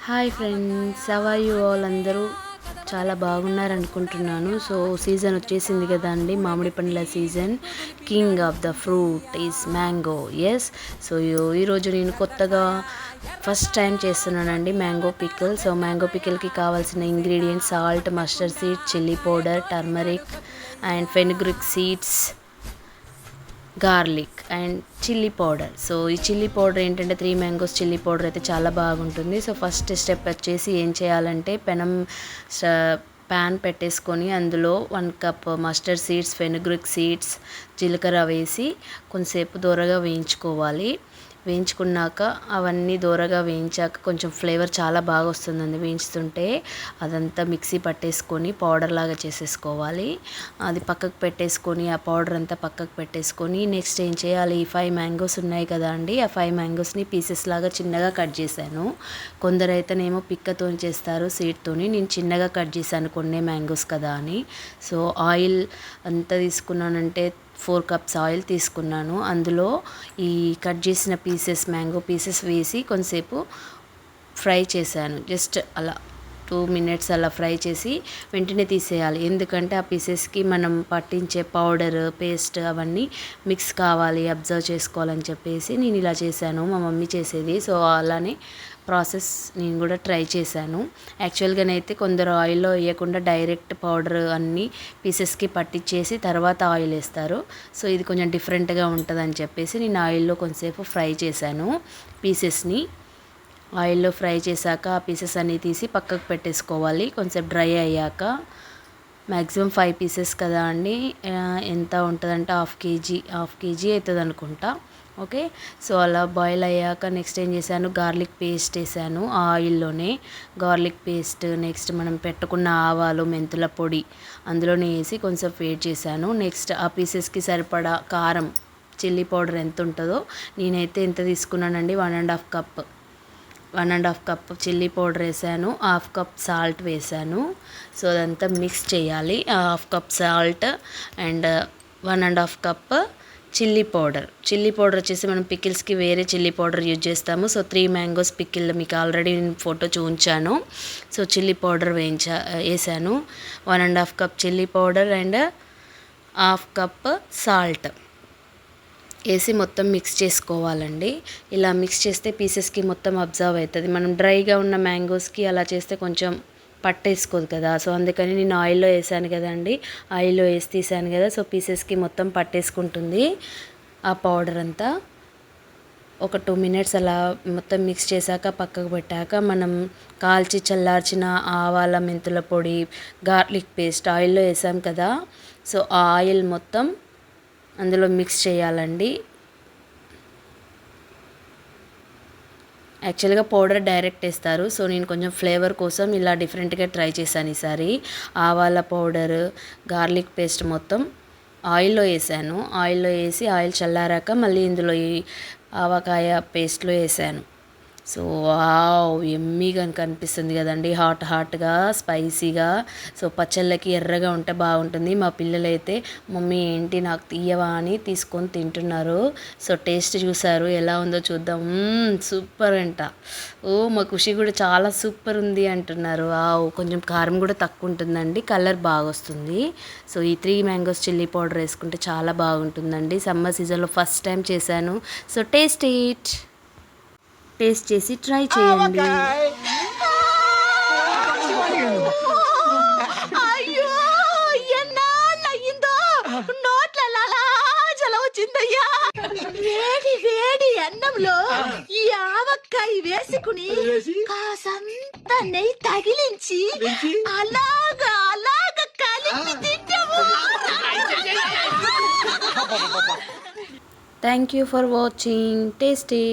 Hi friends, how are you all? అందరూ చాలా బాగున్నారు అనుకుంటున్నాను. సో సీజన్ వచ్చేసింది కదా అండి, మామిడి పండ్ల season. King of the fruit is mango. Yes, so ఈరోజు నేను కొత్తగా ఫస్ట్ టైం చేస్తున్నానండి మ్యాంగో పికిల్. సో మ్యాంగో పికిల్కి కావాల్సిన ingredients: salt, mustard seed, chilli powder, turmeric and fenugreek seeds, garlic and chilli powder. So ఈ చిల్లీ పౌడర్ ఏంటంటే 3 mangoes chilli powder అయితే చాలా బాగుంటుంది. సో ఫస్ట్ స్టెప్ వచ్చేసి ఏం చేయాలంటే ప్యాన్ పెట్టేసుకొని అందులో 1 cup mustard seeds, fenugreek seeds, జీలకర్ర వేసి కొంతసేపు దూరగా వేయించుకోవాలి. వేయించుకున్నాక అవన్నీ దూరగా వేయించాక కొంచెం ఫ్లేవర్ చాలా బాగా వస్తుందండి వేయించుతుంటే. అదంతా మిక్సీ పట్టేసుకొని పౌడర్ లాగా చేసేసుకోవాలి. అది పక్కకు పెట్టేసుకొని ఆ పౌడర్ అంతా పక్కకు పెట్టేసుకొని నెక్స్ట్ ఏం చేయాలి, ఈ 5 మ్యాంగోస్ ఉన్నాయి కదా అండి, ఆ 5 మ్యాంగోస్ని పీసెస్ లాగా చిన్నగా కట్ చేశాను. కొందరైతేనేమో పిక్కతో చేస్తారు, సీడ్తోని. నేను చిన్నగా కట్ చేశాను కొన్ని మ్యాంగోస్ కదా అని. సో ఆయిల్ అంతా తీసుకున్నానంటే 4 కప్స్ ఆయిల్ తీసుకున్నాను. అందులో ఈ కట్ చేసిన మ్యాంగో పీసెస్ వేసి కొంతసేపు ఫ్రై చేశాను. జస్ట్ అలా 2 మినిట్స్ అలా ఫ్రై చేసి వెంటనే తీసేయాలి. ఎందుకంటే ఆ పీసెస్కి మనం పట్టించే పౌడర్, పేస్ట్ అవన్నీ మిక్స్ కావాలి, అబ్జర్వ్ చేసుకోవాలని చెప్పేసి నేను ఇలా చేశాను. మా మమ్మీ చేసేది. సో అలానే ప్రాసెస్ నేను కూడా ట్రై చేశాను. యాక్చువల్గానైతే కొందరు ఆయిల్లో వేయకుండా డైరెక్ట్ పౌడర్ అన్నీ పీసెస్కి పట్టించేసి తర్వాత ఆయిల్ వేస్తారు. సో ఇది కొంచెం డిఫరెంట్గా ఉంటుందని చెప్పేసి నేను ఆయిల్లో కొంతసేపు ఫ్రై చేశాను. పీసెస్ని ఆయిల్లో ఫ్రై చేశాక ఆ పీసెస్ అన్నీ తీసి పక్కకు పెట్టేసుకోవాలి. కొంచెంసేపు డ్రై అయ్యాక మ్యాక్సిమం 5 పీసెస్ కదా అండి, ఎంత ఉంటుందంటే హాఫ్ కేజీ అవుతుంది అనుకుంటా. ఓకే, సో అలా బాయిల్ అయ్యాక నెక్స్ట్ ఏం చేశాను, గార్లిక్ పేస్ట్ వేసాను ఆ ఆయిల్లోనే. గార్లిక్ పేస్ట్, నెక్స్ట్ మనం పెట్టుకున్న ఆవాలు, మెంతుల పొడి అందులోనే వేసి కొంచెం వేడి చేశాను. నెక్స్ట్ ఆ పీసెస్కి సరిపడా కారం, చిల్లీ పౌడర్ ఎంత ఉంటుందో నేనైతే ఎంత తీసుకున్నానండి, 1.5 కప్ చిల్లీ పౌడర్ వేసాను, 1/2 కప్ సాల్ట్ వేసాను. సో అదంతా మిక్స్ చేయాలి. 1/2 cup salt and 1.5 cup chilli powder వచ్చేసి మనం పికిల్స్కి వేరే చిల్లీ పౌడర్ యూజ్ చేస్తాము. సో 3 మ్యాంగోస్ పికిల్ మీకు ఆల్రెడీ నేను ఫోటో చూపించాను. సో చిల్లీ పౌడర్ వేసాను. 1.5 cup chilli powder and 1/2 cup salt వేసి మొత్తం మిక్స్ చేసుకోవాలండి. ఇలా మిక్స్ చేస్తే పీసెస్కి మొత్తం అబ్జర్వ్ అవుతుంది. మనం డ్రైగా ఉన్న మ్యాంగోస్కి అలా చేస్తే కొంచెం పట్టేసుకోదు కదా. సో అందుకని నేను ఆయిల్లో వేసాను కదండి, ఆయిల్లో వేసి తీసాను కదా. సో పీసెస్కి మొత్తం పట్టేసుకుంటుంది ఆ పౌడర్ అంతా. ఒక 2 మినిట్స్ అలా మొత్తం మిక్స్ చేశాక పక్కకు పెట్టాక మనం కాల్చి చల్లార్చిన ఆవాల, మెంతుల పొడి, గార్లిక్ పేస్ట్ ఆయిల్లో వేసాం కదా. సో ఆ ఆయిల్ మొత్తం అందులో మిక్స్ చేయాలండి. యాక్చువల్గా పౌడర్ డైరెక్ట్ వేస్తారు. సో నేను కొంచెం ఫ్లేవర్ కోసం ఇలా డిఫరెంట్గా ట్రై చేశాను ఈసారి. ఆవాల పౌడర్, గార్లిక్ పేస్ట్ మొత్తం ఆయిల్లో వేసాను. ఆయిల్లో వేసి ఆయిల్ చల్లారాక మళ్ళీ ఇందులో ఈ ఆవకాయ పేస్ట్లో వేసాను. సో ఎమ్మీగా కనిపిస్తుంది కదండి, హాట్గా స్పైసీగా. సో పచ్చళ్ళకి ఎర్రగా ఉంటే బాగుంటుంది. మా పిల్లలైతే మమ్మీ ఏంటి నాకు తీయవా అని తీసుకొని తింటున్నారు. సో టేస్ట్ చూసారు ఎలా ఉందో చూద్దాం. సూపర్ అంట. మా ఖుషి కూడా చాలా సూపర్ ఉంది అంటున్నారు. కొంచెం కారం కూడా తక్కువ ఉంటుందండి, కలర్ బాగా వస్తుంది. సో ఈ 3 మ్యాంగోస్ చిల్లీ పౌడర్ వేసుకుంటే చాలా బాగుంటుందండి. సమ్మర్ సీజన్లో ఫస్ట్ టైం చేశాను. సో టేస్ట్ చేసి ట్రై చేయండి. అయ్యో, ఎన్నాళ్ళయిందో నోట్లలో జలం వచ్చిందయ్యా. వేడి వేడి అన్నంలో ఈ ఆవకాయ వేసుకుని కాసంత నెయ్యి తగిలించి అలాగా కలిపి తింటాము. Thank you for watching. Taste it.